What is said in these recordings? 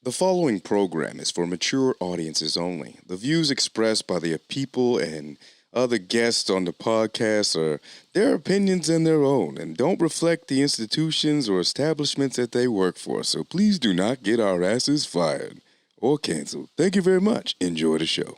The following program is for mature audiences only. The views expressed by the people and other guests on the podcast are their opinions and their own and don't reflect the institutions or establishments that they work for. So please do not get our asses fired or canceled. Thank you very much. Enjoy the show.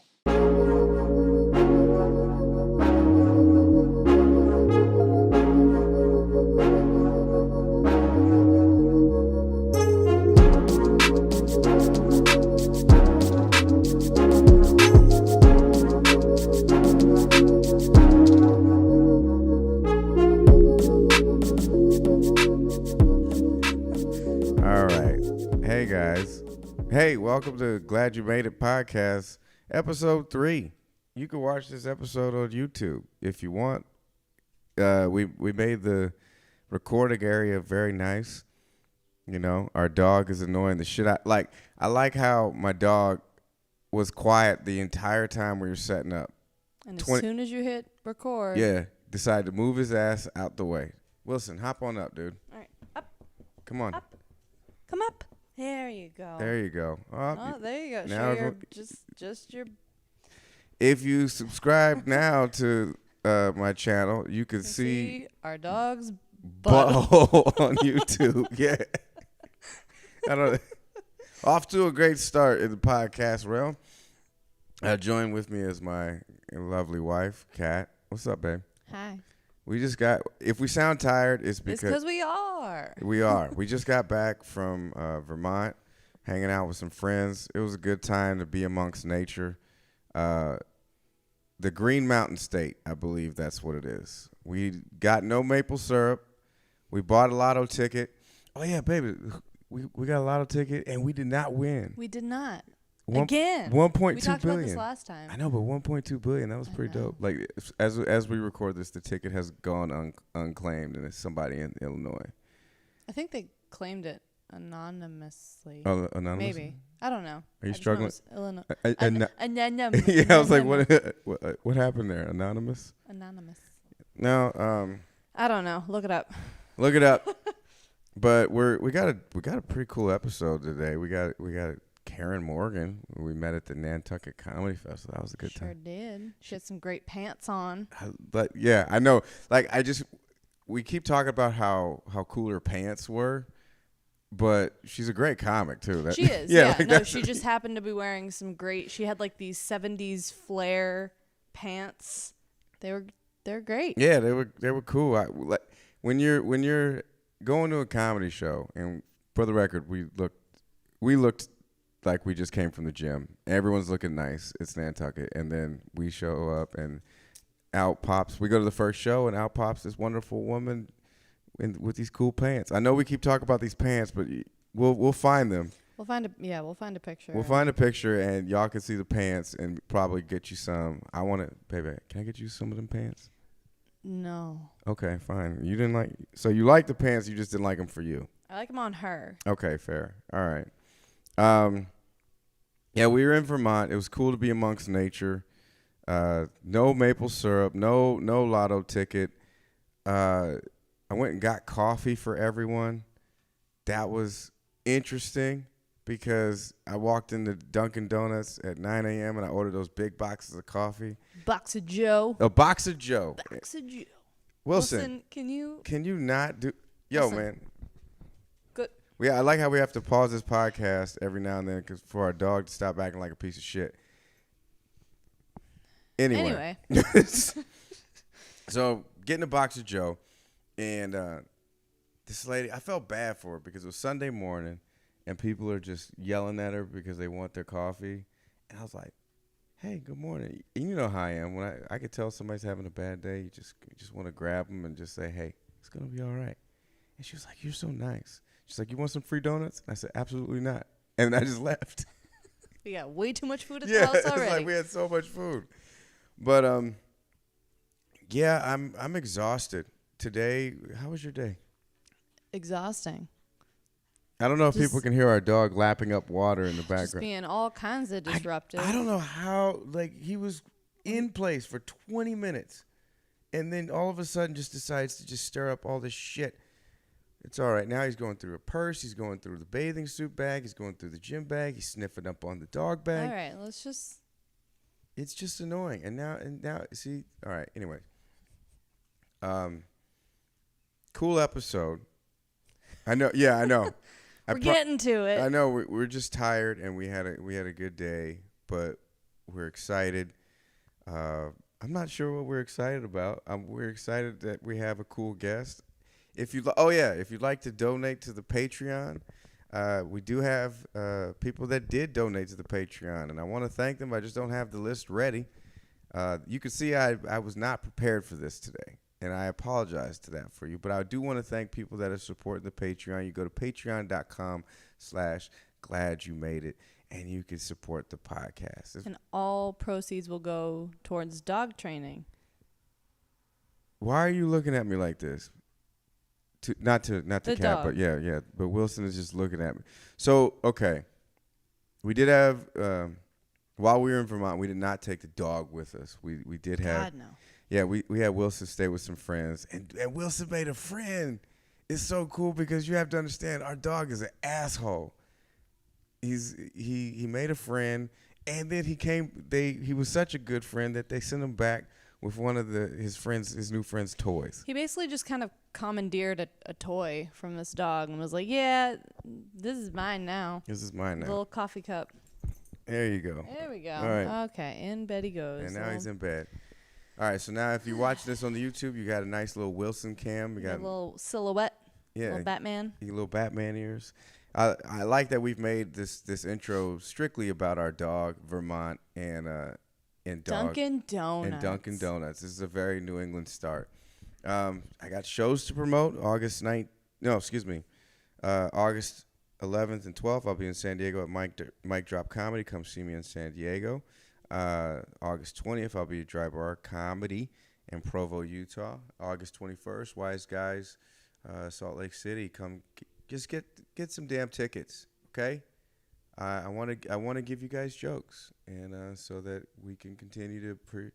Hey, welcome to Glad You Made It podcast, episode 3. You can watch this episode on YouTube if you want. We made the recording area very nice. You know, our dog is annoying the shit out. I like how my dog was quiet the entire time we were setting up. And as soon as you hit record. Yeah, decided to move his ass out the way. Wilson, hop on up, dude. All right, up. Come on. Up. Come up. There you go. There you go. Oh, there you go. Now Show your, just your. If you subscribe now to my channel, you can see our dog's butthole on YouTube. Yeah. I don't. Off to a great start in the podcast realm. Join with me is my lovely wife, Kat. What's up, babe? Hi. We just got. If we sound tired, it's because we are. We are. We just got back from Vermont, hanging out with some friends. It was a good time to be amongst nature. The Green Mountain State, I believe that's what it is. We got no maple syrup. We bought a lotto ticket. Oh yeah, baby, we got a lotto ticket and we did not win. We did not. Again, 1.2 billion. We talked about this last time. I know, but 1.2 billion, that was pretty dope. Like as we record this, the ticket has gone unclaimed, and it's somebody in Illinois. I think they claimed it anonymously. Oh, anonymous? Maybe. I don't know. Are you struggling? Illinois. Anonymous. Yeah, I was like, what happened there? Anonymous? Anonymous. No. I don't know. Look it up. Look it up. But we got a pretty cool episode today. We got Karen Morgan. We met at the Nantucket Comedy Festival. That was a good time. Sure did. She had some great pants on. But yeah, I know. We keep talking about how cool her pants were, but she's a great comic too. She is. Yeah. She just happened to be wearing some great. She had like these 70s flare pants. They're great. Yeah, they were cool. When you're going to a comedy show, and for the record, we looked like we just came from the gym. Everyone's looking nice. It's Nantucket. And then we show up and out pops. We go to the first show and out pops this wonderful woman with these cool pants. I know we keep talking about these pants, but we'll find them. We'll find a picture. We'll find a picture and y'all can see the pants and probably get you some. I want to, baby, can I get you some of them pants? No. Okay, fine. You didn't like, so you like the pants, you just didn't like them for you. I like them on her. Okay, fair. All right. Yeah, we were in Vermont. It was cool to be amongst nature. No maple syrup, no lotto ticket. I went and got coffee for everyone. That was interesting because I walked into Dunkin' Donuts at 9 a.m. and I ordered those big boxes of coffee. Box of Joe. A box of Joe. Box of Joe. Wilson, can you not do? Yo, listen. Man. Good. Yeah, I like how we have to pause this podcast every now and then for our dog to stop acting like a piece of shit. Anyway. So, getting a box of Joe, and this lady, I felt bad for her because it was Sunday morning, and people are just yelling at her because they want their coffee. And I was like, hey, good morning. And you know how I am. When I could tell somebody's having a bad day, you just want to grab them and just say, hey, it's going to be all right. And she was like, you're so nice. She's like, you want some free donuts? And I said, absolutely not. And I just left. We got way too much food at the house already. It's like we had so much food. But yeah, I'm exhausted. Today, how was your day? Exhausting. I don't know if people can hear our dog lapping up water in the background. Just being all kinds of disruptive. I don't know how, he was in place for 20 minutes, and then all of a sudden just decides to just stir up all this shit. It's all right. Now he's going through a purse. He's going through the bathing suit bag. He's going through the gym bag. He's sniffing up on the dog bag. All right, let's just. It's just annoying. And now, see. All right. Anyway. Cool episode. I know. Yeah, I know. We're getting to it. I know. We're just tired, and we had a good day, but we're excited. I'm not sure what we're excited about. We're excited that we have a cool guest. If you'd like to donate to the Patreon, we do have people that did donate to the Patreon, and I want to thank them. I just don't have the list ready. You can see I was not prepared for this today, and I apologize to that for you. But I do want to thank people that are supporting the Patreon. You go to patreon.com/gladyoumadeit, and you can support the podcast. And all proceeds will go towards dog training. Why are you looking at me like this? Not to cat, dog. but yeah. But Wilson is just looking at me. So, okay. We did have, while we were in Vermont, we did not take the dog with us. We did have. God, no. Yeah, we had Wilson stay with some friends. And Wilson made a friend. It's so cool because you have to understand, our dog is an asshole. He made a friend, and then he was such a good friend that they sent him back with one of his new friend's toys. He basically just kind of commandeered a toy from this dog and was like, yeah, this is mine now. This is mine now. Little coffee cup. There you go. There we go. All right. Okay, in bed he goes. And now he's in bed. All right, so now if you watch this on the YouTube, you got a nice little Wilson cam. You got a little silhouette. Yeah. Little Batman. Your little Batman ears. I like that we've made this intro strictly about our dog, Vermont, and Dunkin' Donuts. And Dunkin' Donuts. This is a very New England start. I got shows to promote. August 11th and 12th, I'll be in San Diego at Mike Drop Comedy. Come see me in San Diego. August 20th, I'll be at Dry Bar Comedy in Provo, Utah. August 21st, Wise Guys, Salt Lake City. Come, just get some damn tickets, okay? I want to give you guys jokes, and so that we can continue to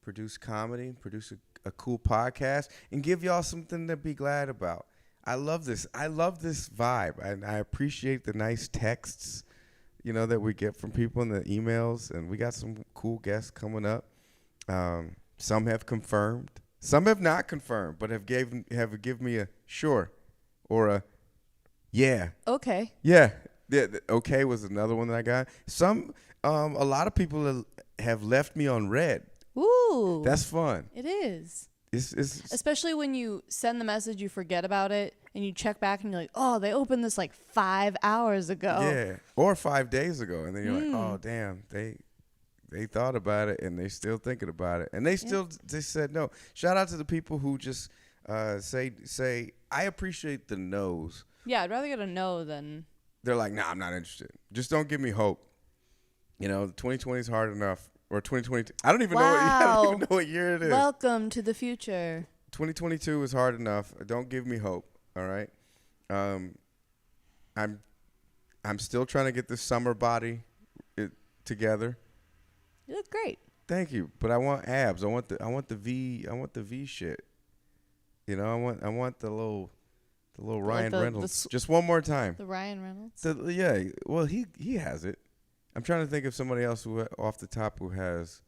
produce comedy, produce a cool podcast, and give y'all something to be glad about. I love this. I love this vibe, and I appreciate the nice texts, that we get from people in the emails, and we got some cool guests coming up. Some have confirmed, some have not confirmed, but have given me a sure or a yeah. Okay. Yeah. The okay was another one that I got. A lot of people have left me on red. Ooh. That's fun. It is. It's especially when you send the message, you forget about it, and you check back and you're like, oh, they opened this like 5 hours ago. Yeah, or 5 days ago, and then you're like, oh damn, they thought about it and they still thinking about it, and they said no. Shout out to the people who just say I appreciate the no's. Yeah, I'd rather get a no than. They're like, nah, I'm not interested. Just don't give me hope. 2020 is hard enough. Or 2022. I don't even know what year it is. Welcome to the future. 2022 is hard enough. Don't give me hope. All right. I'm still trying to get this summer body together. You look great. Thank you. But I want abs. I want the V shit. I want the little Ryan Reynolds. Just one more time. The Ryan Reynolds? Yeah. Well, he has it. I'm trying to think of somebody else off the top who has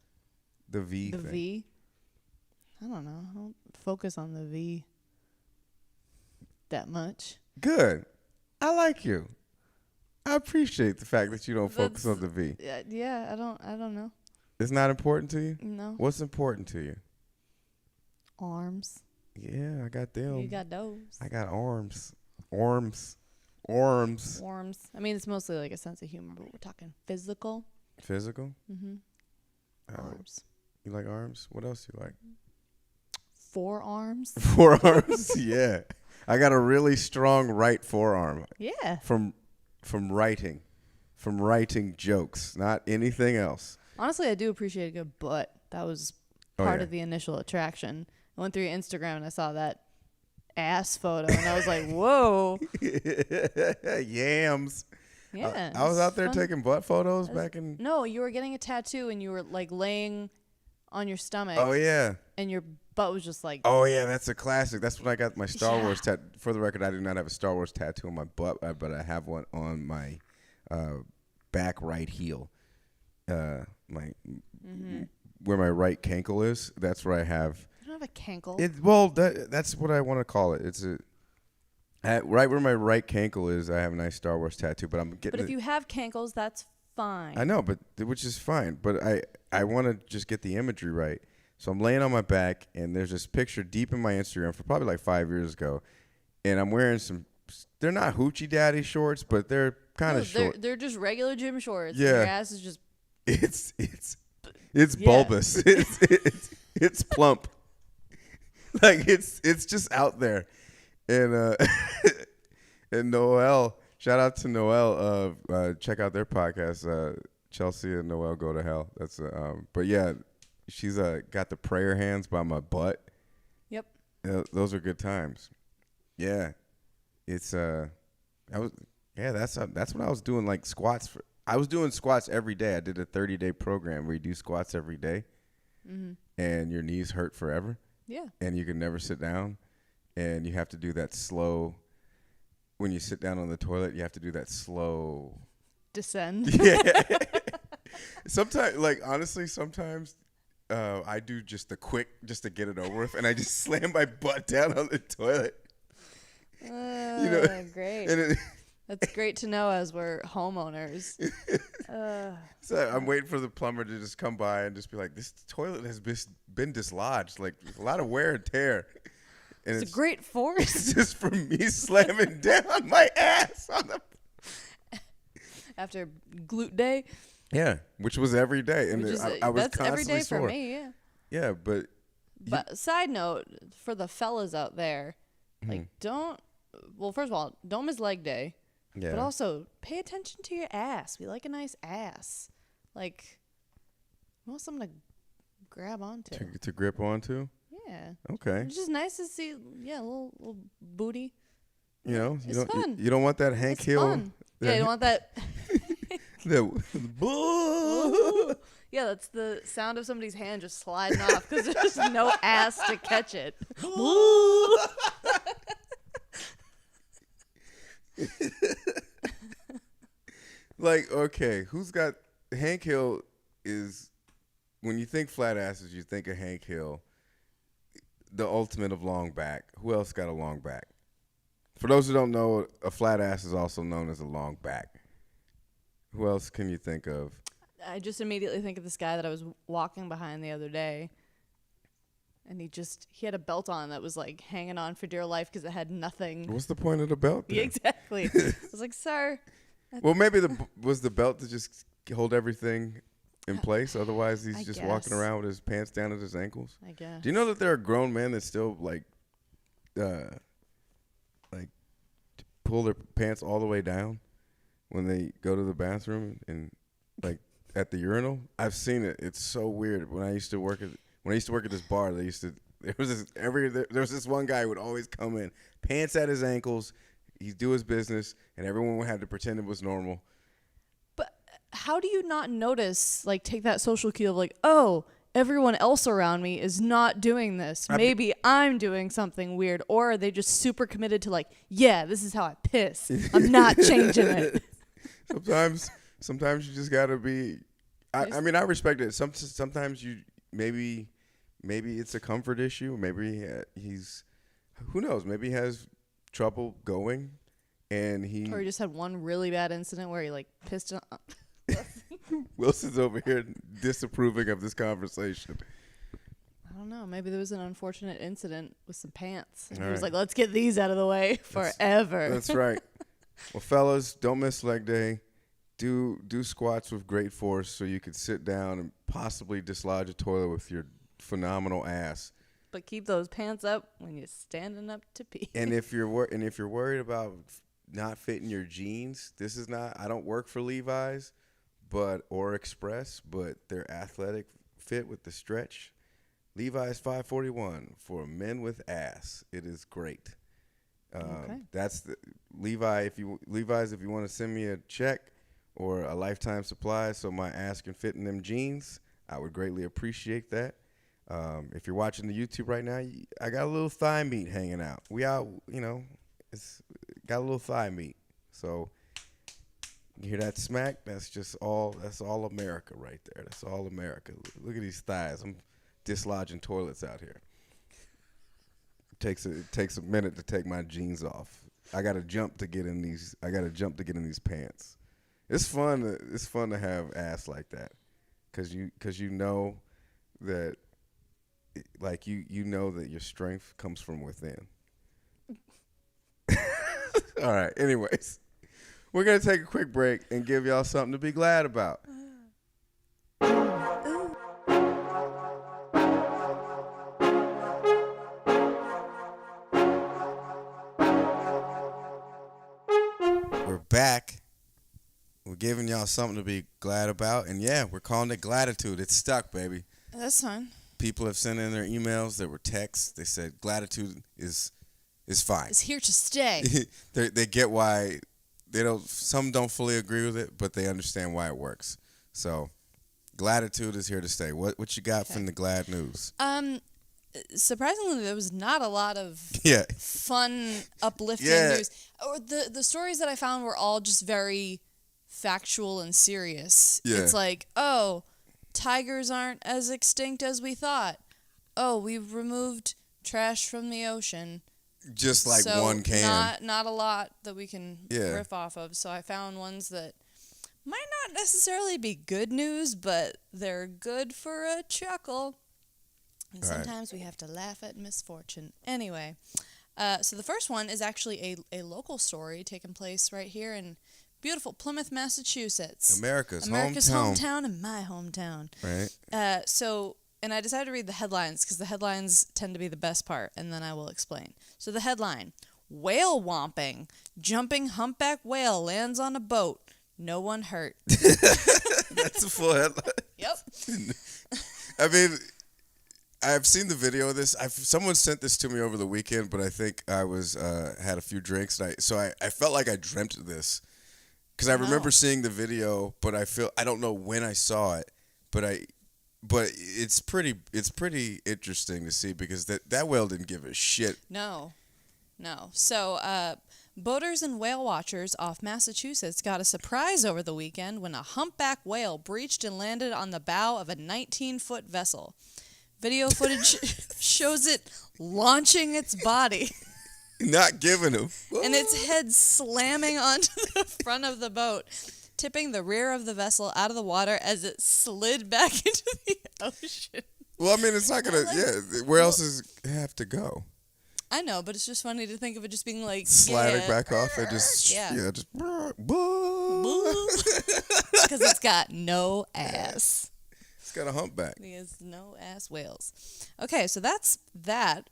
the V thing. The V? I don't know. I don't focus on the V that much. Good. I like you. I appreciate the fact that you don't focus on the V. Yeah, I don't know. It's not important to you? No. What's important to you? Arms. Yeah, I got them. You got those. I got arms. I mean, it's mostly like a sense of humor, but we're talking physical. Physical? Mm-hmm. Arms. You like arms? What else do you like? Forearms. Forearms? Yeah. I got a really strong right forearm. Yeah. From writing jokes, not anything else. Honestly, I do appreciate a good butt. That was part of the initial attraction. I went through your Instagram and I saw that ass photo and I was like, whoa. Yams. Yeah. I was out there taking butt photos back in. No, you were getting a tattoo and you were like laying on your stomach. Oh yeah. and your butt was just like. Oh yeah, that's a classic. That's when I got my Star Wars tattoo. For the record, I do not have a Star Wars tattoo on my butt, but I have one on my back right heel. Where my right cankle is. That's where I have. You don't have a cankle. That's what I want to call it. It's right where my right cankle is. I have a nice Star Wars tattoo, but I'm getting. But if you have cankles, that's fine. I know, which is fine. But I want to just get the imagery right. So I'm laying on my back, and there's this picture deep in my Instagram from probably like 5 years ago, and I'm wearing some. They're not hoochie daddy shorts, but they're kind of short. They're just regular gym shorts. Yeah, and your ass is just. It's bulbous. It's plump. Like it's just out there, and and Noelle. Shout out to Noelle. Check out their podcast. Chelsea and Noelle Go to Hell. That's but yeah, she's got the prayer hands by my butt. Yep. Those are good times. Yeah, it's that's what I was doing, like squats for. I was doing squats every day. I did a 30-day program where you do squats every day, and your knees hurt forever. Yeah. And you can never sit down, and you have to do that slow. When you sit down on the toilet, you have to do that slow descend. Yeah. Sometimes, I do just the quick, just to get it over with, and I just slam my butt down on the toilet. Great. That's great to know as we're homeowners. So I'm waiting for the plumber to just come by and just be like, this toilet has been dislodged. Like, a lot of wear and tear. And it's a great force. It's just from me slamming down my ass on the... After glute day? Yeah, which was every day. And I was that's constantly every day sore. for me, yeah. Yeah, but... Side note, for the fellas out there, like, first of all, don't miss leg day. Yeah. But also, pay attention to your ass. We like a nice ass. Like, we want something to grab onto. To grip onto? Yeah. Okay. It's just nice to see, a little booty. You know, fun. You don't want that Hank it's Hill. Fun. Yeah, you don't want that. Yeah, that's the sound of somebody's hand just sliding off because there's no ass to catch it. Like, okay, who's got Hank Hill is, when you think flat asses, you think of Hank Hill, the ultimate of long back. Who else got a long back? For those who don't know, a flat ass is also known as a long back. Who else can you think of? I just immediately think of this guy that I was walking behind the other day. And he had a belt on that was like hanging on for dear life because it had nothing. What's the point of the belt? Yeah, exactly. I was like, sir. Well, maybe was the belt to just hold everything in place? Otherwise, he's just walking around with his pants down at his ankles. I guess. Do you know that there are grown men that still like pull their pants all the way down when they go to the bathroom and like at the urinal? I've seen it. It's so weird. When I used to work at this bar, there was this one guy who would always come in, pants at his ankles, he'd do his business, and everyone had to pretend it was normal. But how do you not notice, like, take that social cue of like, oh, everyone else around me is not doing this. Maybe I'm doing something weird. Or are they just super committed to like, yeah, this is how I piss. I'm not changing it. Sometimes you just gotta be. I mean, I respect it. Sometimes you maybe it's a comfort issue. Maybe he's, who knows? Maybe he has trouble going, or he just had one really bad incident where he like pissed on. Wilson's over here disapproving of this conversation. I don't know. Maybe there was an unfortunate incident with some pants. And he was like, let's get these out of the way forever. That's right. Well, fellas, don't miss leg day. Do squats with great force so you can sit down and possibly dislodge a toilet with your phenomenal ass. But keep those pants up when you're standing up to pee. And if you're worried about not fitting your jeans, this is not. I don't work for Levi's, or Express, but their athletic fit with the stretch. Levi's 541 for men with ass. It is great. Okay. That's the Levi's. If you want to send me a check or a lifetime supply so my ass can fit in them jeans, I would greatly appreciate that. If you're watching the YouTube right now, I got a little thigh meat hanging out. We out, it's got a little thigh meat. So you hear that smack? That's all America right there. That's all America. Look at these thighs. I'm dislodging toilets out here. It takes a minute to take my jeans off. I gotta jump to get in these pants. It's fun to have ass like that, cause you know that, like you know that your strength comes from within. All right. Anyways, we're gonna take a quick break and give y'all something to be glad about. We're back. We're giving y'all something to be glad about, and yeah, we're calling it Gratitude. It's stuck, baby. That's fine. People have sent in their emails. There were texts. They said Gratitude is fine. It's here to stay. They get why some don't fully agree with it, but they understand why it works. So, Gratitude is here to stay. What you got from the glad news? Surprisingly, there was not a lot of fun, uplifting news. Or the stories that I found were all just very factual and serious. Yeah. It's like, oh, tigers aren't as extinct as we thought. Oh, we've removed trash from the ocean. Just like so one can. Not a lot that we can riff off of. So I found ones that might not necessarily be good news, but they're good for a chuckle. And sometimes we have to laugh at misfortune. Anyway, so the first one is actually a local story taking place right here in beautiful Plymouth, Massachusetts. America's hometown and my hometown. Right. And I decided to read the headlines because the headlines tend to be the best part, and then I will explain. So the headline, whale womping. Jumping humpback whale lands on a boat. No one hurt. That's a full headline. Yep. I mean, I've seen the video of this. Someone sent this to me over the weekend, but I think I was had a few drinks, and I felt like I dreamt this because I remember seeing the video, but I don't know when I saw it, but it's pretty interesting to see because that whale didn't give a shit. No. So, boaters and whale watchers off Massachusetts got a surprise over the weekend when a humpback whale breached and landed on the bow of a 19-foot vessel. Video footage shows it launching its body. Not giving him. And its head slamming onto the front of the boat, tipping the rear of the vessel out of the water as it slid back into the ocean. Well, I mean, it's not going to, where else does it have to go? I know, but it's just funny to think of it just being like... sliding back off and just... just... Because it's got no ass. It's got a humpback. He has no ass whales. Okay, so that's that.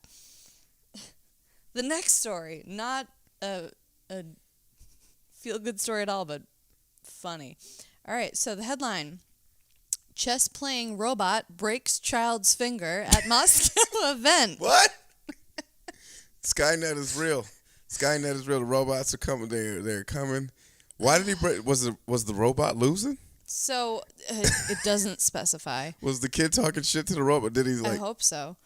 The next story, not a feel-good story at all, but funny. All right, so the headline, chess-playing robot breaks child's finger at Moscow event. What? Skynet is real. Skynet is real. The robots are coming. They're coming. Why did he break? Was the robot losing? So it doesn't specify. Was the kid talking shit to the robot? Did he I hope so.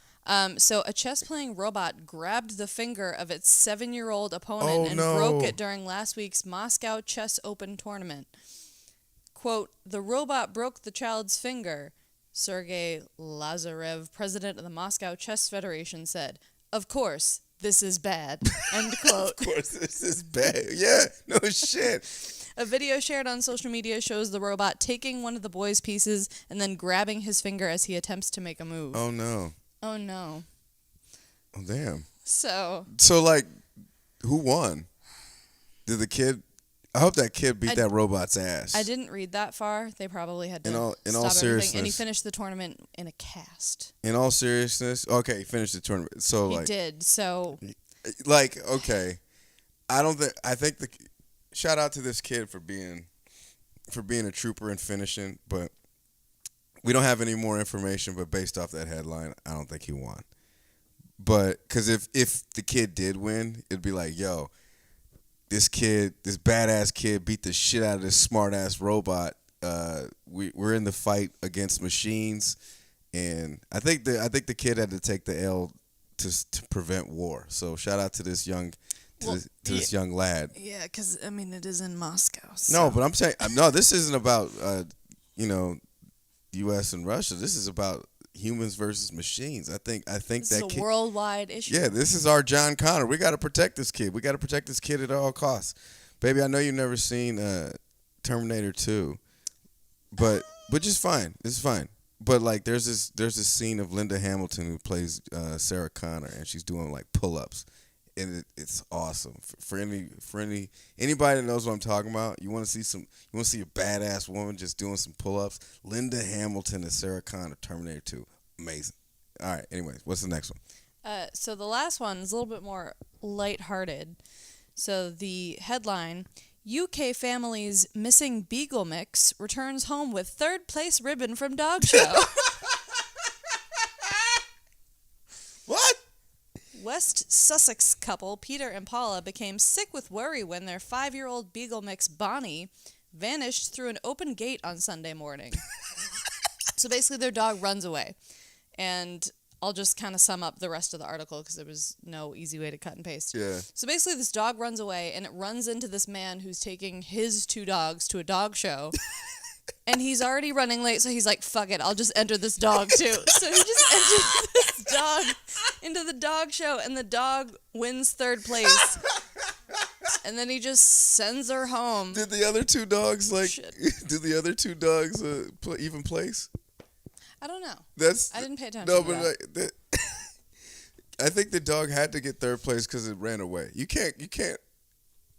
So a chess-playing robot grabbed the finger of its 7-year-old opponent broke it during last week's Moscow Chess Open tournament. Quote, the robot broke the child's finger, Sergei Lazarev, president of the Moscow Chess Federation, said. Of course, this is bad. End quote. Of course, this is bad. Yeah, no shit. A video shared on social media shows the robot taking one of the boy's pieces and then grabbing his finger as he attempts to make a move. Oh, no. Oh, no. Oh, damn. So, like, who won? Did the kid... I hope that kid beat that robot's ass. I didn't read that far. They probably had to in all stop seriousness, everything. And he finished the tournament in a cast. In all seriousness? Okay, he finished the tournament. So, he did, so... Like, okay. I think the... Shout out to this kid for being a trooper and finishing, but we don't have any more information. But based off that headline, I don't think he won. But because if the kid did win, it'd be like, yo, this badass kid beat the shit out of this smart ass robot. We're in the fight against machines, and I think the kid had to take the L to prevent war. So shout out to this young this young lad. Yeah, because I mean it is in Moscow. So. No, but I'm saying no. This isn't about U.S. and Russia. This is about humans versus machines. I think this that is a worldwide issue. Yeah, this is our John Connor. We got to protect this kid. We got to protect this kid at all costs. Baby, I know you've never seen Terminator 2, but which is fine. It's fine. But like, there's this scene of Linda Hamilton who plays Sarah Connor, and she's doing like pull-ups, and it's awesome. For anybody that knows what I'm talking about, you want to see a badass woman just doing some pull-ups. Linda Hamilton and Sarah Connor, Terminator 2, amazing. All right. Anyways, what's the next one? So the last one is a little bit more lighthearted. So the headline: UK family's missing beagle mix returns home with third place ribbon from dog show. What? West Sussex couple Peter and Paula became sick with worry when their 5-year-old beagle mix Bonnie vanished through an open gate on Sunday morning. So basically their dog runs away. And I'll just kind of sum up the rest of the article because there was no easy way to cut and paste. Yeah. So basically this dog runs away and it runs into this man who's taking his 2 dogs to a dog show. And he's already running late, so he's like, fuck it, I'll just enter this dog too. So he just enters this dog into the dog show, and the dog wins third place. And then he just sends her home. Did the other 2 dogs even place? I don't know. I didn't pay attention to that. No, but I think the dog had to get third place because it ran away. You can't.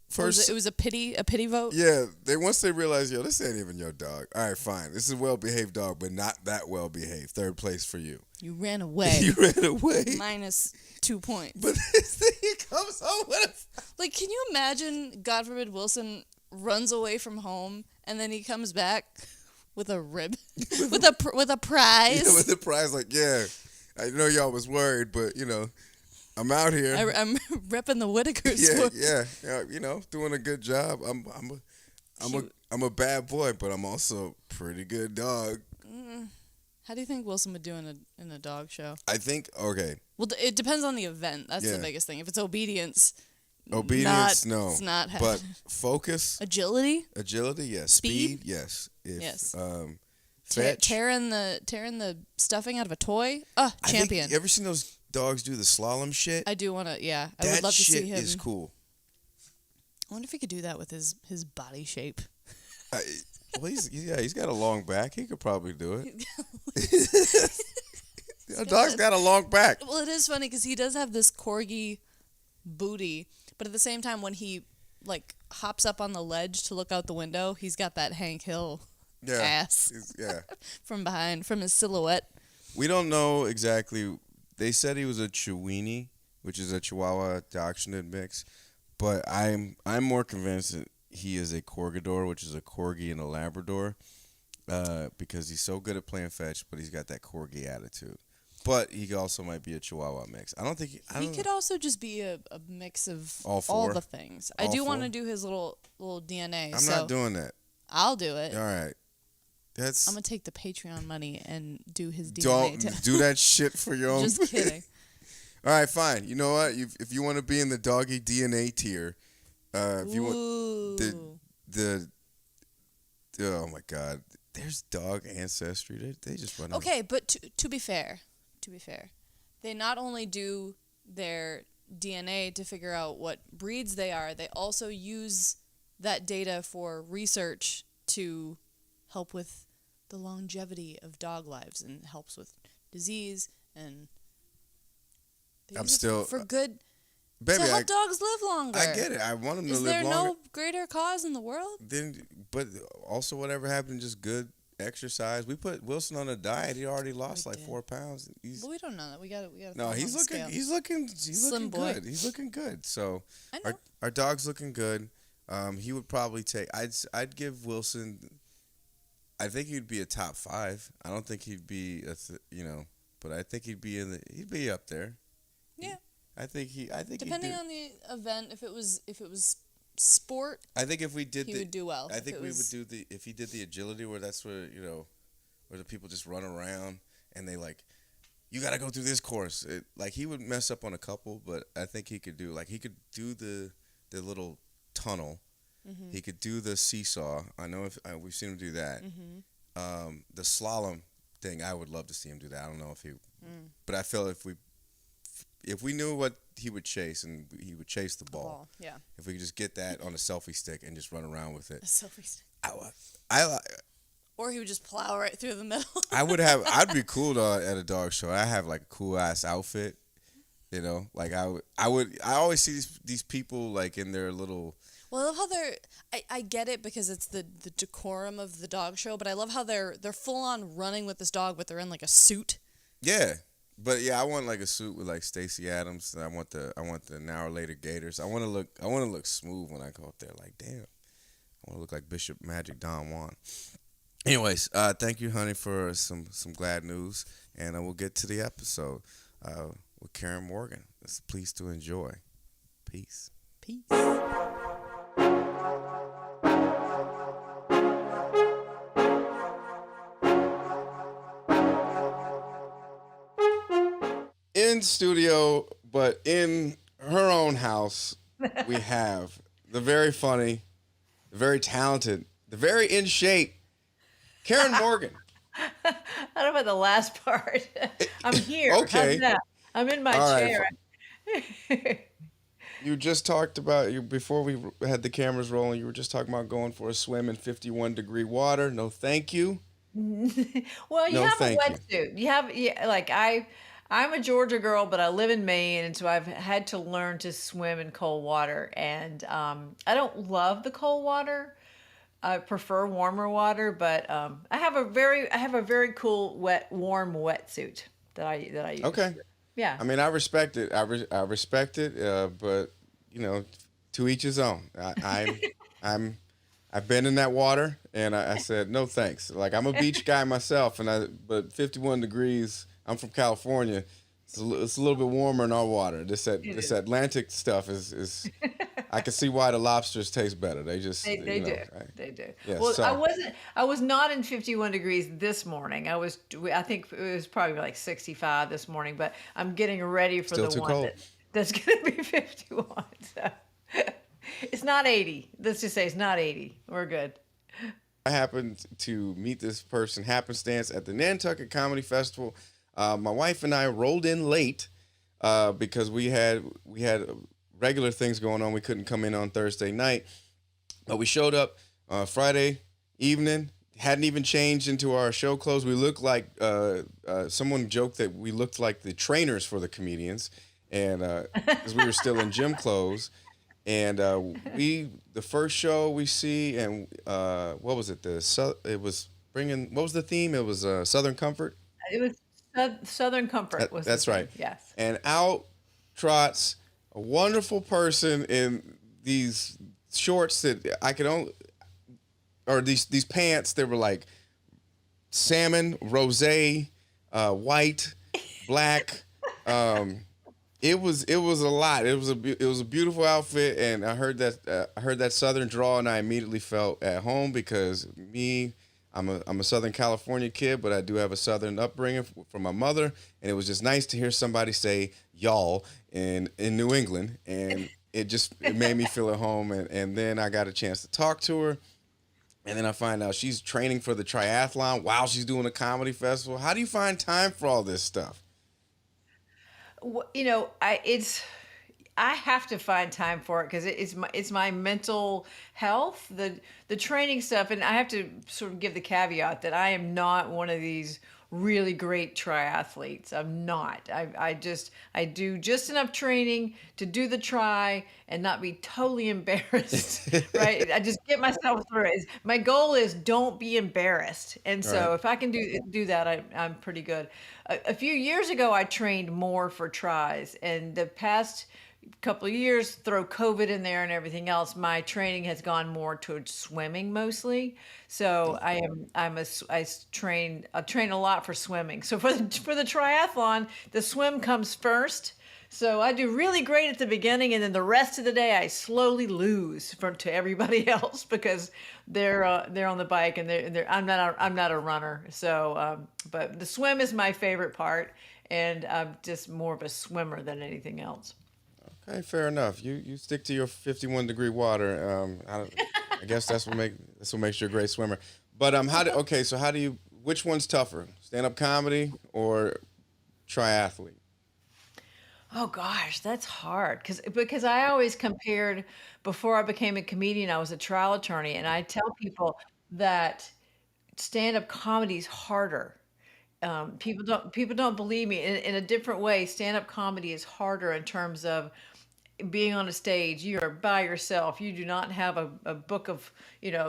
First, it was a pity vote? Yeah, once they realized, yo, this ain't even your dog. All right, fine. This is a well-behaved dog, but not that well-behaved. Third place for you. You ran away. You ran away. Minus 2 points. But this thing comes home with Like, can you imagine, God forbid, Wilson runs away from home, and then he comes back with a rib, with a prize? Yeah, with a prize, like, yeah, I know y'all was worried, but, I'm out here. I'm repping the Whitakers. Yeah, doing a good job. I'm a bad boy, but I'm also a pretty good dog. How do you think Wilson would do in a dog show? I think Well, it depends on the event. That's the biggest thing. If it's obedience, no. It's not. But focus, agility, yes. Speed, yes. Yes. Fetch. Tearing the stuffing out of a toy. Champion. You ever seen those dogs do the slalom shit? I do want to. Yeah, I would love to see him. That shit is cool. I wonder if he could do that with his body shape. Well, he's got a long back. He could probably do it. Dog's got a long back. Well, it is funny because he does have this corgi booty, but at the same time, when he like hops up on the ledge to look out the window, he's got that Hank Hill ass. From behind, from his silhouette. We don't know exactly. They said he was a Chiweenie, which is a Chihuahua Dachshund mix, but I'm more convinced that he is a Corgador, which is a Corgi and a Labrador, because he's so good at playing fetch, but he's got that Corgi attitude. But he also might be a Chihuahua mix. I don't think he could also just be a mix of all the things. I do want to do his little DNA. I'm not doing that. I'll do it. All right. I'm gonna take the Patreon money and do his DNA. Don't do that shit for your own. Just kidding. All right, fine. You know what? If you want to be in the doggy DNA tier, if you want the oh my God, there's dog ancestry. They just run. Okay, but to be fair, they not only do their DNA to figure out what breeds they are, they also use that data for research to help with the longevity of dog lives and helps with disease and for good. Baby, to help dogs live longer. I get it. I want them to live longer. Is there no greater cause in the world? But also whatever happened, just good exercise. We put Wilson on a diet. He already lost 4 pounds. But we don't know that. We got. No, he's looking Slim boy. good. He's looking good. So I know. our dog's looking good. He would probably take. I'd give Wilson. I think he'd be a top 5. I don't think he'd be but I think he'd be up there. Yeah. I think depending on the event, if it was sport, I think if we did he would do well. I think we would do if he did the agility where that's where where the people just run around and they like, you got to go through this course. Like he would mess up on a couple, but I think he could do the little tunnel. Mm-hmm. He could do the seesaw. I know if we've seen him do that. The slalom thing, I would love to see him do that. I don't know if he, but I feel if we knew what he would chase, and he would chase the ball. Yeah. If we could just get that on a selfie stick and just run around with it. A selfie stick. I Or he would just plow right through the middle. I'd be cool though at a dog show. I have like a cool ass outfit, you know. Like I always see these people like in their little. Well, I love how I get it because it's the decorum of the dog show, but I love how they're full on running with this dog, but they're in like a suit. Yeah. But yeah, I want like a suit with like Stacey Adams. And I want the now or later Gators. I want to look smooth when I go up there. Like damn, I want to look like Bishop Magic Don Juan. Anyways, thank you, honey, for some glad news, and we'll get to the episode with Karen Morgan. Please to enjoy. Peace. Peace. In studio, but in her own house, we have the very funny, the very talented, the very in shape, Karen Morgan. I don't know about the last part. I'm here. Okay. How's that? I'm in my All chair. You just talked about before we had the cameras rolling. You were just talking about going for a swim in 51-degree water. No, thank you. Well, you No, have a thank you. wetsuit. You have like I'm a Georgia girl, but I live in Maine, and so I've had to learn to swim in cold water. And I don't love the cold water. I prefer warmer water, but I have a very cool warm wetsuit that I use. Okay. Yeah. I mean, I respect it. I respect it, but you know, to each his own. I've been in that water, and I said no thanks. Like I'm a beach guy myself, but 51 degrees. I'm from California. It's a little bit warmer in our water. This Atlantic stuff is I can see why the lobsters taste better. They just They do. right? They do. Yeah, Well, so- I was not in 51 degrees this morning. I think it was probably like 65 this morning, but I'm getting ready for Still the too one cold. that's going to be 51. So it's not 80. Let's just say it's not 80. We're good. I happened to meet this person happenstance at the Nantucket Comedy Festival. My wife and I rolled in late because we had regular things going on. We couldn't come in on Thursday night, but we showed up Friday evening. Hadn't even changed into our show clothes. We looked like someone joked that we looked like the trainers for the comedians, and because we were still in gym clothes. And the first show we see, and what was it? What was the theme? It was Southern Comfort. It was Southern Comfort. That's right. Yes. And out trots a wonderful person in these shorts that I could only, or these pants that were like salmon, rosé, white, black. It was a lot. It was a beautiful outfit, and I heard that Southern drawl, and I immediately felt at home because I'm a Southern California kid, but I do have a Southern upbringing from my mother, and it was just nice to hear somebody say y'all in New England, and it made me feel at home, and then I got a chance to talk to her, and then I find out she's training for the triathlon while she's doing a comedy festival. How do you find time for all this stuff? You know, I have to find time for it because it's my mental health, the training stuff, and I have to sort of give the caveat that I am not one of these really great triathletes. I'm not. I do just enough training to do the tri and not be totally embarrassed. Right? I just get myself through it. My goal is don't be embarrassed, and so Right. if I can do that, I'm pretty good. A few years ago, I trained more for tris, and the past couple of years, throw COVID in there and everything else, my training has gone more towards swimming mostly. So I train a lot for swimming. So for the triathlon, the swim comes first. So I do really great at the beginning, and then the rest of the day I slowly lose to everybody else because they're on the bike and they're I'm not a runner. So but the swim is my favorite part, and I'm just more of a swimmer than anything else. Okay, fair enough. You stick to your 51-degree water. I guess that's what makes you a great swimmer. But how do you? Which one's tougher, stand-up comedy or triathlete? Oh gosh, that's hard because I always compared before I became a comedian, I was a trial attorney, and I tell people that stand-up comedy is harder. People don't believe me in a different way. Stand-up comedy is harder in terms of being on a stage. You are by yourself. You do not have a book of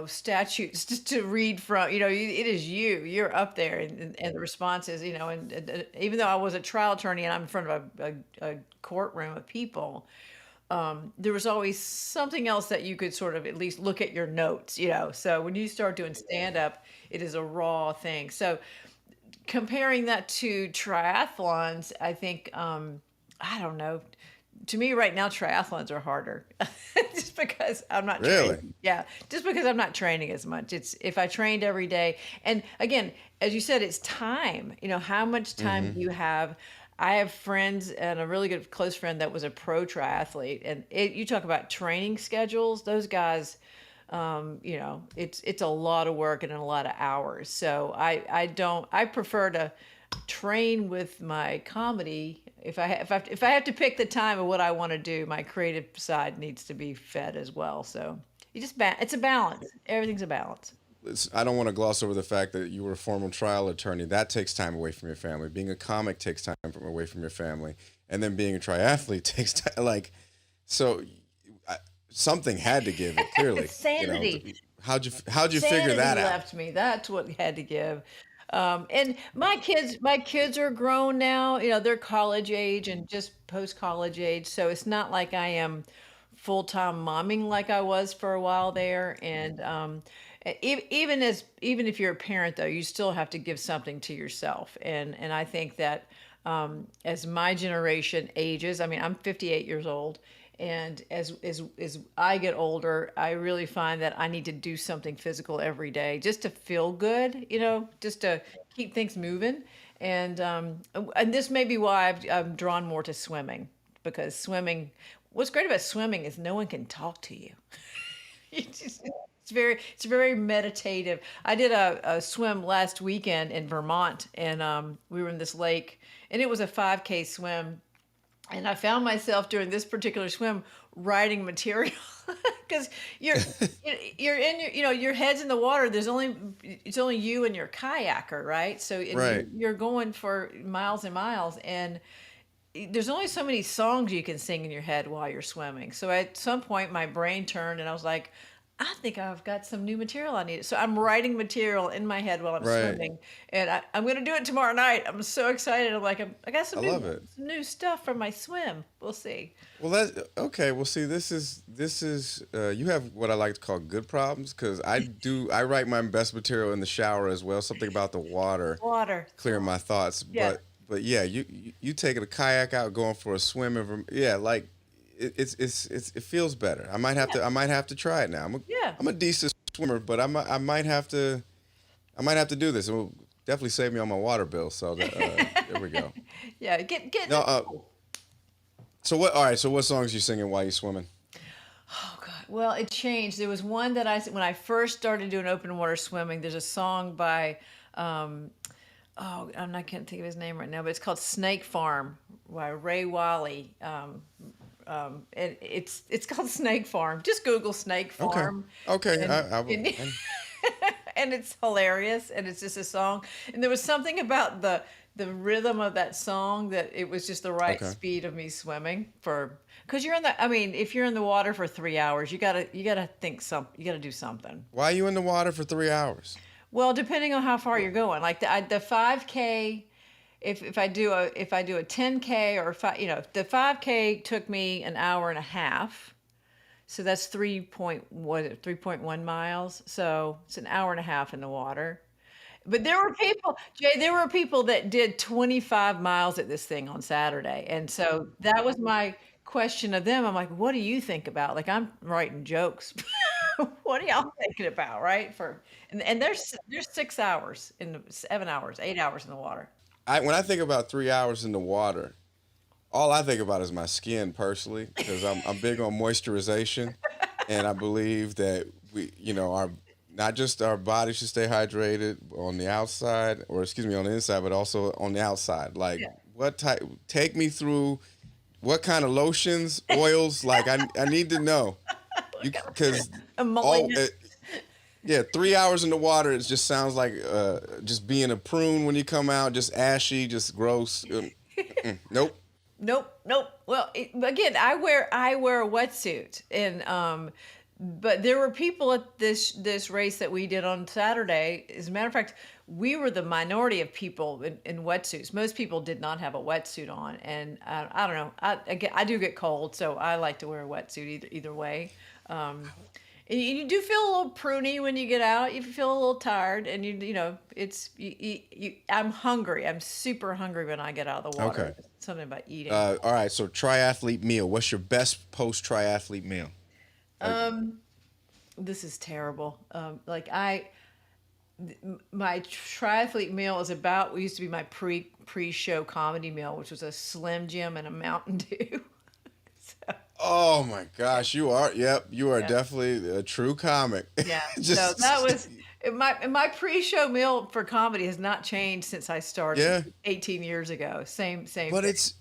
statutes to read from. It is you. You're up there, and the responses. And even though I was a trial attorney and I'm in front of a courtroom of people, there was always something else that you could sort of at least look at your notes. So when you start doing stand up, it is a raw thing. So comparing that to triathlons, I think I don't know. To me, right now, triathlons are harder, just because I'm not Really? training. Yeah, just because I'm not training as much. It's if I trained every day, and again, as you said, it's time. How much time do you have? I have friends and a really good close friend that was a pro triathlete, and you talk about training schedules. Those guys, it's a lot of work and a lot of hours. So I prefer to train with my comedy. If I have to pick the time of what I want to do, my creative side needs to be fed as well. So it's a balance. Everything's a balance. I don't want to gloss over the fact that you were a former trial attorney. That takes time away from your family. Being a comic takes time away from your family, and then being a triathlete takes time. So, something had to give. It clearly. Sanity. How'd you figure Sanity that out? left me. That's what had to give. And my kids are grown now. They're college age and just post college age. So it's not like I am full time momming like I was for a while there. And even if you're a parent though, you still have to give something to yourself. And I think that as my generation ages, I mean, I'm 58 years old. And as I get older, I really find that I need to do something physical every day just to feel good, just to keep things moving. And this may be why I'm drawn more to swimming, because what's great about swimming is no one can talk to you. It's very meditative. I did a swim last weekend in Vermont, and we were in this lake, and it was a 5K swim. And I found myself during this particular swim writing material because you're in your head's in the water. It's only you and your kayaker, right? So Right. you're going for miles and miles, and there's only so many songs you can sing in your head while you're swimming. So at some point, my brain turned, and I was like, I think I've got some new material I need. So I'm writing material in my head while I'm Right. swimming, and I'm going to do it tomorrow night. I'm so excited. I'm like, I got I love it. some new stuff from my swim. We'll see. Well, that's okay. Well, see, this is you have what I like to call good problems, because I write my best material in the shower as well. Something about the water Water. clearing my thoughts. Yeah. But yeah, you taking a kayak out, going for a swim, like it feels better. I might have to try it now. Yeah. I'm a decent swimmer, but I might have to do this. It will definitely save me on my water bill. So there we go. Yeah. Get. No, so what? All right. So what songs you singing while you swimming? Oh God. Well, it changed. There was one that when I first started doing open water swimming. There's a song by. I can't think of his name right now, but it's called Snake Farm by Ray Wally. And it's called Snake Farm. Just Google Snake Farm. Okay. And, I will. and it's hilarious, and it's just a song. And there was something about the rhythm of that song that it was just the right Okay. speed of me swimming because if you're in the water for 3 hours, you gotta you gotta do something. Why are you in the water for 3 hours? Well, depending on how far you're going, like the 5K, if I do a 10K or the 5K took me an hour and a half, so that's 3.1 miles. So it's an hour and a half in the water. But there were people, Jay, there were people that did 25 miles at this thing on Saturday. And so that was my question of them. I'm like, what do you think about? Like, I'm writing jokes. What are y'all thinking about, right? And there's 6 hours in 7 hours, 8 hours in the water. When I think about 3 hours in the water, all I think about is my skin personally, because I'm big on moisturization, and I believe that our not just our body should stay hydrated on the outside, or excuse me, on the inside, but also on the outside. Like, Yeah. what type? Take me through what kind of lotions, oils. Like, I need to know, because all Emollient. yeah, 3 hours in the water. It just sounds like just being a prune when you come out, just ashy, just gross. Nope. Nope, nope. Well, again, I wear a wetsuit, and but there were people at this race that we did on Saturday. As a matter of fact, we were the minority of people in wetsuits. Most people did not have a wetsuit on, and I don't know. I do get cold, so I like to wear a wetsuit either way. And you do feel a little pruny when you get out. You feel a little tired, and it's I'm hungry. I'm super hungry when I get out of the water. Okay. Something about eating. All right. So triathlete meal. What's your best post triathlete meal? This is terrible. My triathlete meal is about what used to be my pre-show comedy meal, which was a Slim Jim and a Mountain Dew. So, Oh my gosh, you are. Yep, you are yeah. definitely a true comic. Yeah. So Just that was my pre-show meal for comedy has not changed since I started yeah. 18 years ago. Same But thing.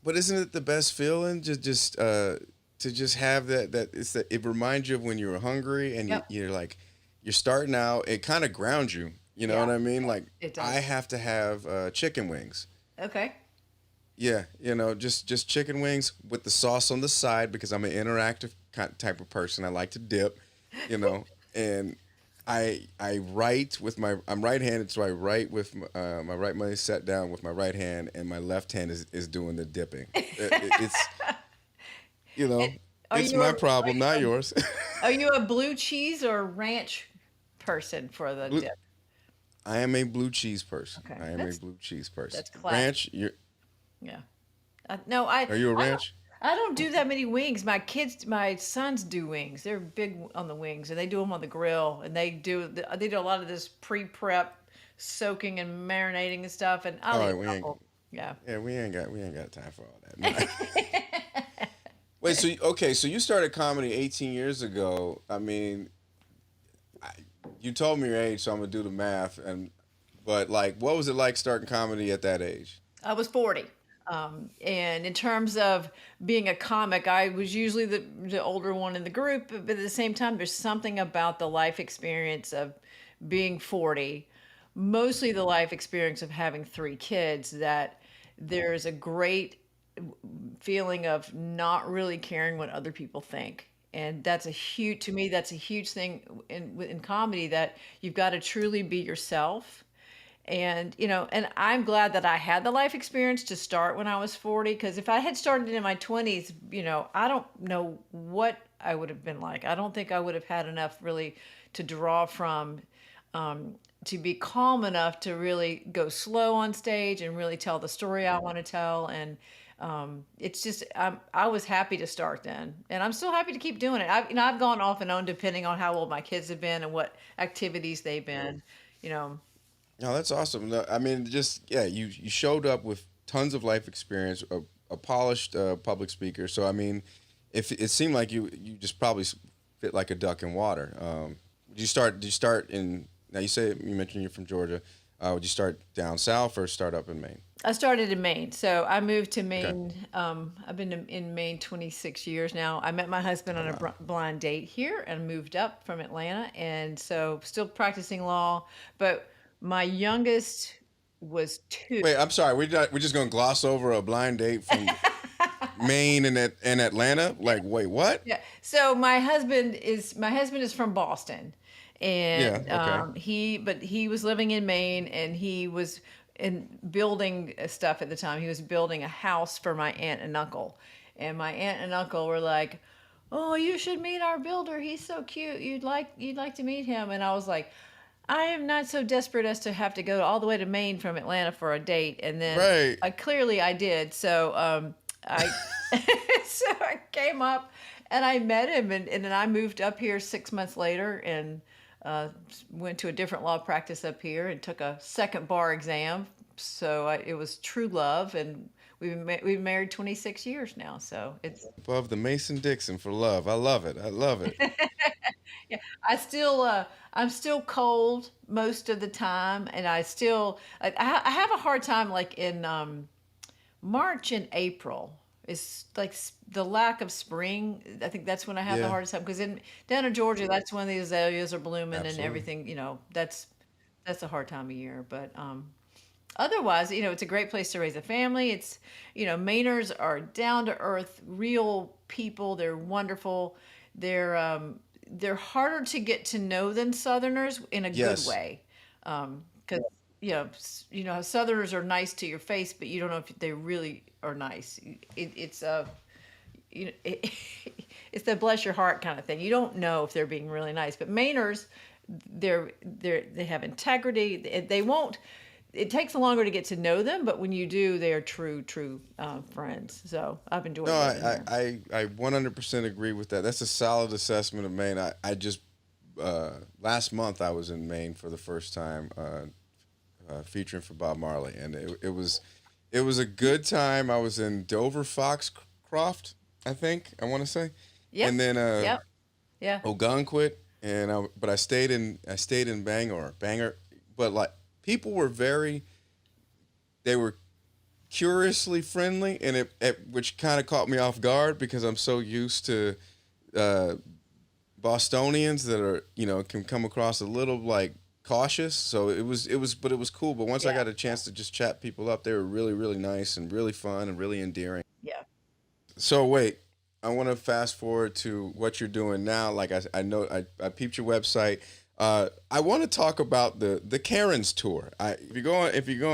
but isn't it the best feeling? Just to just have that it reminds you of when you were hungry and Yep. you're like you're starting out. It kind of grounds you. You know Yeah. what I mean? Like It I does. have to have chicken wings. Okay. Yeah, just chicken wings with the sauce on the side because I'm an interactive type of person. I like to dip, and I write with I'm right-handed, so I write with my right money set down with my right hand, and my left hand is doing the dipping. It's Are it's you my a problem, not yours. are you a blue cheese or ranch person for the Blue- dip? I am a blue cheese person. Okay. I am a blue cheese person. That's classic. Ranch, Yeah. No, I are you a I don't ranch? I don't do that many wings. My sons do wings. They're big on the wings, and they do them on the grill, and they do a lot of this pre-prep soaking and marinating and stuff. And I'll All eat right, a we ain't. couple. Yeah. Yeah, we ain't got time for all that. No. Wait, so you started comedy 18 years ago. I mean, you told me your age, so I'm gonna do the math. But like, what was it like starting comedy at that age? I was 40. And in terms of being a comic, I was usually the older one in the group, but at the same time, there's something about the life experience of being 40, mostly the life experience of having 3 kids, that there's a great feeling of not really caring what other people think. And to me, that's a huge thing in comedy, that you've got to truly be yourself. And I'm glad that I had the life experience to start when I was 40, because if I had started in my 20s, I don't know what I would have been like. I don't think I would have had enough really to draw from, to be calm enough to really go slow on stage and really tell the story I want to tell. And it's just I was happy to start then, and I'm still happy to keep doing it. I've gone off and on depending on how old my kids have been and what activities they've been. You know, No, that's awesome. No, I mean, just yeah, you showed up with tons of life experience, a polished public speaker. So I mean, if it seemed like you just probably fit like a duck in water. Did you start in? Now you mentioned you're from Georgia. Would you start down south or start up in Maine? I started in Maine, so I moved to Okay. Maine. I've been in Maine 26 years now. I met my husband on a blind date here and moved up from Atlanta, and so still practicing law. But my youngest was 2. Wait, I'm sorry. We're just gonna gloss over a blind date from Maine and Atlanta. Like, wait, what? Yeah. So my husband is from Boston, and Yeah. Okay. he was living in Maine, and he was in building stuff at the time. He was building a house for my aunt and uncle, and my aunt and uncle were like, "Oh, you should meet our builder. He's so cute. You'd like to meet him." And I was like, I am not so desperate as to have to go all the way to Maine from Atlanta for a date, and then Right. I did. So I so I came up and I met him, and then I moved up here 6 months later and went to a different law practice up here and took a second bar exam. So it was true love, and we've been married 26 years now. So it's Above the Mason-Dixon for love. I love it. I love it. yeah, I'm still cold most of the time, and I have a hard time like in March and April. It's like the lack of spring. I think that's when I have the Yeah, hardest time because in down in Georgia, that's when the azaleas are blooming and absolutely. everything. That's a hard time of year. But otherwise, it's a great place to raise a family. Mainers are down to earth, real people. They're wonderful. They're harder to get to know than Southerners in a good Yes. way. Because how Southerners are nice to your face, but you don't know if they really are nice. It, it's the bless your heart kind of thing. You don't know if they're being really nice, but Mainers, they have integrity. They won't. It takes longer to get to know them, but when you do, they are true friends. So I've No, enjoyed living here. I 100% agree with that. That's a solid assessment of Maine. I just last month I was in Maine for the first time, featuring for Bob Marley, and it was a good time. I was in Dover, Foxcroft, I think I want to say, Yep, and then yep, yeah, Ogunquit, but I stayed in Bangor, but like people were they were curiously friendly, and which kind of caught me off guard because I'm so used to uh, Bostonians that are can come across a little like cautious. So but it was cool. But once I yeah, got a chance to just chat people up, they were really really nice and really fun and really endearing. yeah. So wait, I want to fast forward to what you're doing now. Like I know I peeped your website. I want to talk about the Karen's tour. If you go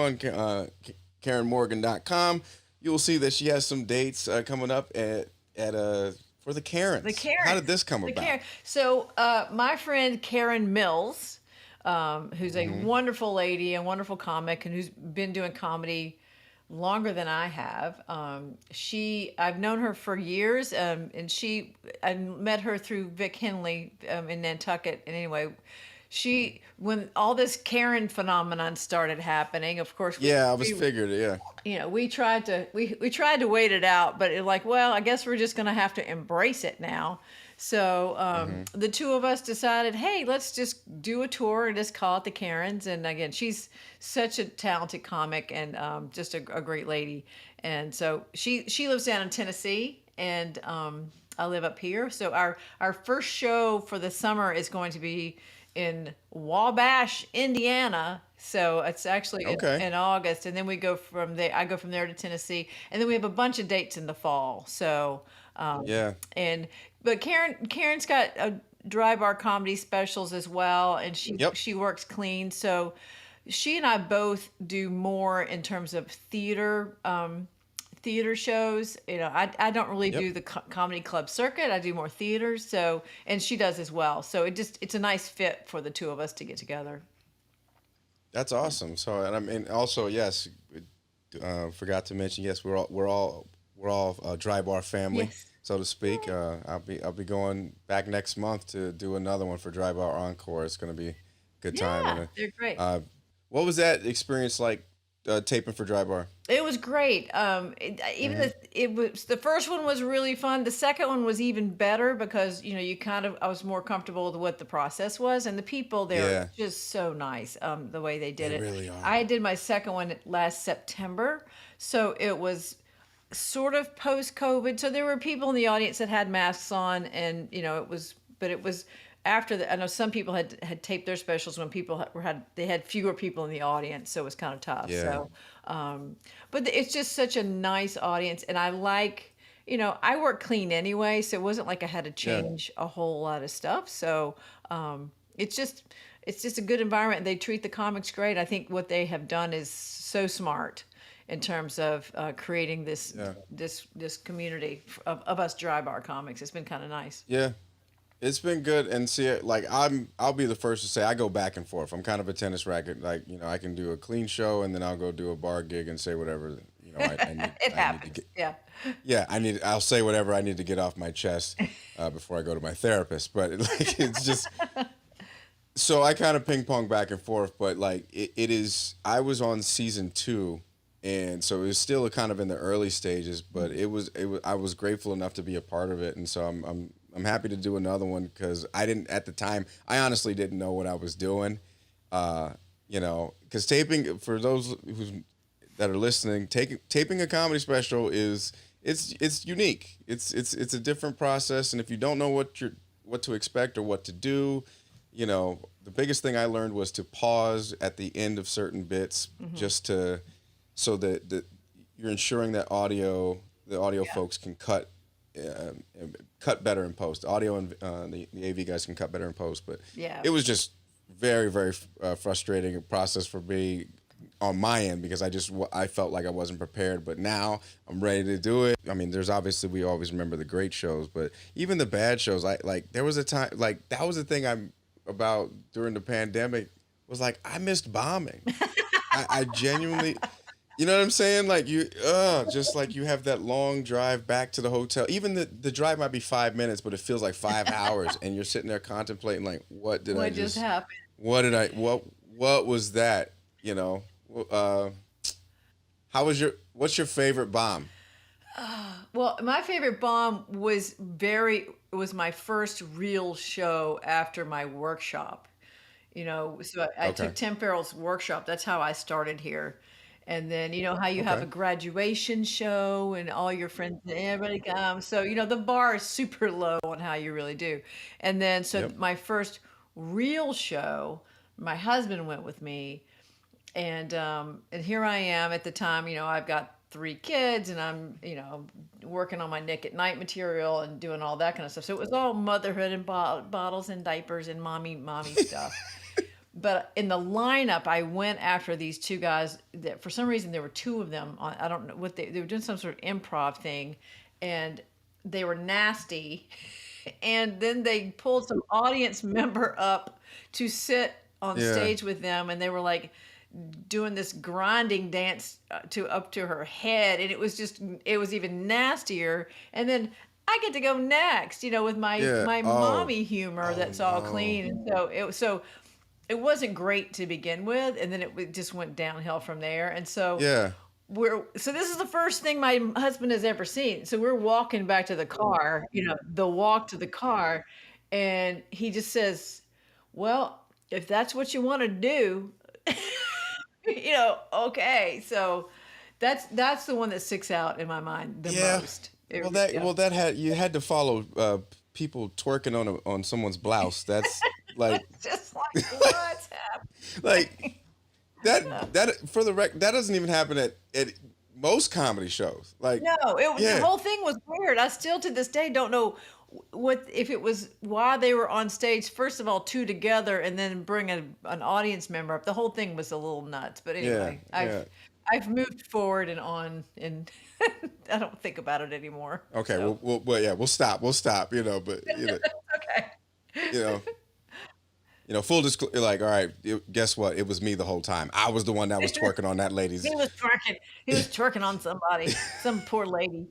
on KarenMorgan.com, you'll see that she has some dates coming up at for the The Karens. How Karen, did this come the about? Karen. So my friend Karen Mills, who's a Hmm. wonderful lady, a wonderful comic, and who's been doing comedy longer than I have. I've known her for years, and I met her through Vic Henley in Nantucket. And anyway, when all this Karen phenomenon started happening, of course, Yeah, I was figured. Yeah. we tried to wait it out, but like, well, I guess we're just going to have to embrace it now. So Hmm. the two of us decided, hey, let's just do a tour and just call it the Karens. And again, she's such a talented comic and just a great lady. And so she lives down in Tennessee, and I live up here. So our first show for the summer is going to be in Wabash, Indiana. So it's actually Okay. in August, and then we go from there. I go from there to Tennessee, and then we have a bunch of dates in the fall. So, Yeah. and but Karen's got dry bar comedy specials as well, and she Yep. she works clean. So she and I both do more in terms of theater shows. I don't really Yep. do the comedy club circuit. I do more theaters. So, and she does as well. So it's a nice fit for the two of us to get together. That's awesome. So, and I mean, also, yes, forgot to mention, yes, we're all a dry bar family, Yes. so to speak. I'll be going back next month to do another one for Dry Bar Encore. It's gonna be a good time. Yeah, And they're great. what was that experience like taping for Dry Bar? It was great. Even Hmm. it was the first one was really fun. The second one was even better because I was more comfortable with what the process was, and the people there are Yeah, just so nice. The way they they did it. really are. I did my second one last September, so it was sort of post COVID. So there were people in the audience that had masks on, and it was after the. I know some people had taped their specials when people they had fewer people in the audience, so it was kind of tough. Yeah, So, but it's just such a nice audience, and I like. I work clean anyway, so it wasn't like I had to yeah, change a whole lot of stuff. So, it's just a good environment. They treat the comics great. I think what they have done is so smart in terms of creating this yeah, this this community of us dry bar comics. It's been kind of nice. yeah. It's been good, and see, like I'll be the first to say I go back and forth. I'm kind of a tennis racket. Like I can do a clean show, and then I'll go do a bar gig and say whatever It I need to happens. get. Yeah. Yeah, I'll say whatever I need to get off my chest before I go to my therapist. But like it's just so I kind of ping pong back and forth. But like it is. I was on season 2, and so it was still kind of in the early stages. But it was I was grateful enough to be a part of it, and so I'm happy to do another one because I didn't at the time. I honestly didn't know what I was doing. Because taping for those that are listening, taping a comedy special is it's unique. It's a different process, and if you don't know what to expect or what to do, the biggest thing I learned was to pause at the end of certain bits just to so that you're ensuring that the audio folks can uh, cut better in post. Audio and the AV guys can cut better in post, but Yeah. it was just very very frustrating process for me on my end because I felt like I wasn't prepared, but now I'm ready to do it. I mean, there's obviously we always remember the great shows, but even the bad shows, there was a time like that was the thing I'm about during the pandemic was like I missed bombing. I genuinely, you know what I'm saying? Like just like you have that long drive back to the hotel. Even the drive might be 5 minutes, but it feels like 5 hours, and you're sitting there contemplating like, what did I What just happened? what was that? What's your favorite bomb? Well, my favorite bomb was my first real show after my workshop. So I Okay. took Tim Farrell's workshop. That's how I started here. And then how you have Okay. a graduation show and all your friends and everybody comes. So the bar is super low on how you really do. And then so Yep. my first real show, my husband went with me, and here I am at the time. I've got 3 kids, and I'm working on my Nick at Night material and doing all that kind of stuff. So it was all motherhood and bottles and diapers and mommy stuff. But in the lineup, I went after these 2 guys that for some reason there were 2 of them on. I don't know what they were doing, some sort of improv thing, and they were nasty. And then they pulled some audience member up to sit on Yeah. stage with them, and they were like doing this grinding dance to up to her head, and it was even nastier. And then I get to go next, with my Yeah. my Oh. mommy humor Oh that's all no. clean. And so it wasn't great to begin with, and then it just went downhill from there. And so Yeah. so this is the first thing my husband has ever seen. So we're walking back to the car, the walk to the car, and he just says, "Well, if that's what you want to do, okay." So that's the one that sticks out in my mind the Yeah. most. Yeah. That had you had to follow people twerking on someone's blouse. That's like It's just like what's happening? like that for the that doesn't even happen at most comedy shows. Like No, the yeah. whole thing was weird. I still to this day don't know what if it was why they were on stage. First of all, 2 together, and then bring an audience member up. The whole thing was a little nuts. But Yeah. anyway, Yeah. I've moved forward and on, and I don't think about it anymore. Okay, So we'll stop. We'll stop, but okay. you know, full disclosure, like, all right, guess what? It was me the whole time. I was the one that was twerking on that lady's. He was twerking. He was twerking on somebody, some poor lady.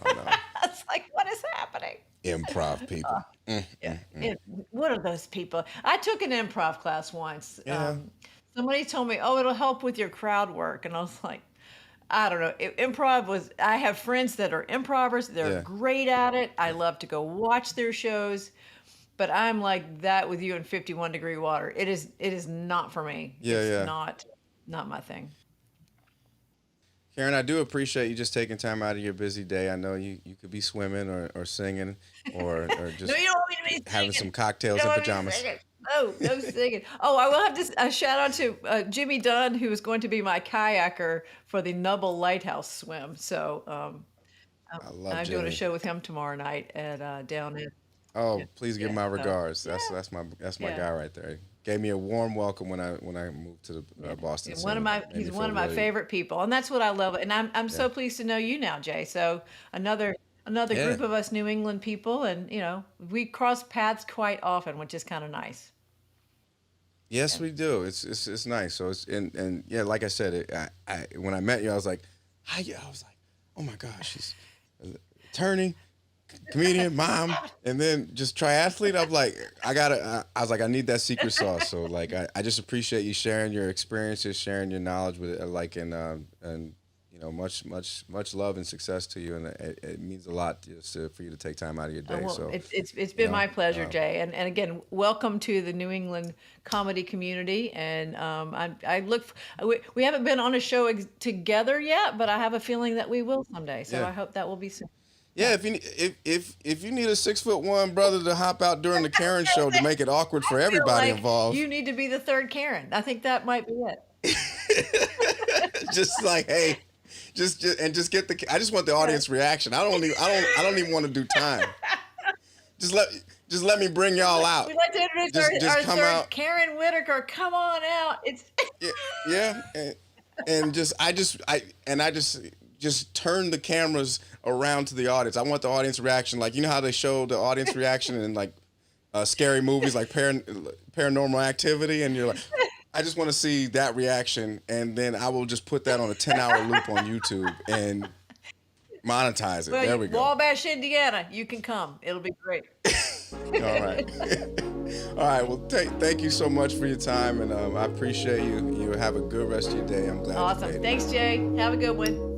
Oh no, I was like, what is happening? improv people. Yeah. What are those people? I took an improv class once. Yeah. Somebody told me, "Oh, it'll help with your crowd work," and I was like, I don't know. Improv was. I have friends that are improvers. They're Yeah. great at it. I love to go watch their shows, but I'm like that with you in 51 degree water. It is. It is not for me. Yeah, It's yeah. not my thing. Karen, I do appreciate you just taking time out of your busy day. I know you could be swimming or singing or No, just you don't want me to be having singing. some You cocktails don't and want me to pajamas. sing it. No singing. Oh, I will have to shout out to Jimmy Dunn, who is going to be my kayaker for the Nubble Lighthouse swim. So I love I'm doing a Jimmy. show with him tomorrow night at down in. Oh, please give Yeah. my So regards. yeah, That's my yeah. guy right there. Gave me a warm welcome when I moved to the Boston And scene. Made he's me one feel of my really favorite people, and that's what I love. And I'm yeah. so pleased to know you now, Jay. So another another Yeah. group of us New England people, and we cross paths quite often, which is kind of nice. Yes, we do. It's nice. So and yeah, like I said, I when I met you, I was like, hi. I was like, oh my gosh, she's an attorney, comedian, mom, and then just triathlete. I'm like, I was like, I need that secret sauce. So like, I just appreciate you sharing your experiences, sharing your knowledge with it, like and much love and success to you, and it means a lot just for you to take time out of your day. Well, So it's been my pleasure, Jay, and again, welcome to the New England comedy community. And we haven't been on a show together yet, but I have a feeling that we will someday. So yeah. I hope that will be soon. Yeah, if you need a 6'1" brother to hop out during the Karen show to make it awkward for I feel everybody like involved, you need to be the third Karen. I think that might be it. just like, hey, just get the. I just want the audience reaction. I don't even want to do time. Just let me bring y'all out. We'd like to introduce Just our come third out. Karen Whitaker. Come on out. It's Yeah, and just turn the cameras around to the audience. I want the audience reaction, like how they show the audience reaction in like scary movies like Paranormal Activity, and you're like, I just want to see that reaction, and then I will just put that on a 10-hour loop on YouTube and monetize it. well, There we go. Wabash, Indiana. You can come. It'll be great. All right. All right. Well, thank you so much for your time, and I appreciate you. You have a good rest of your day. I'm glad you made Awesome. it. Thanks, Jay. Have a good one.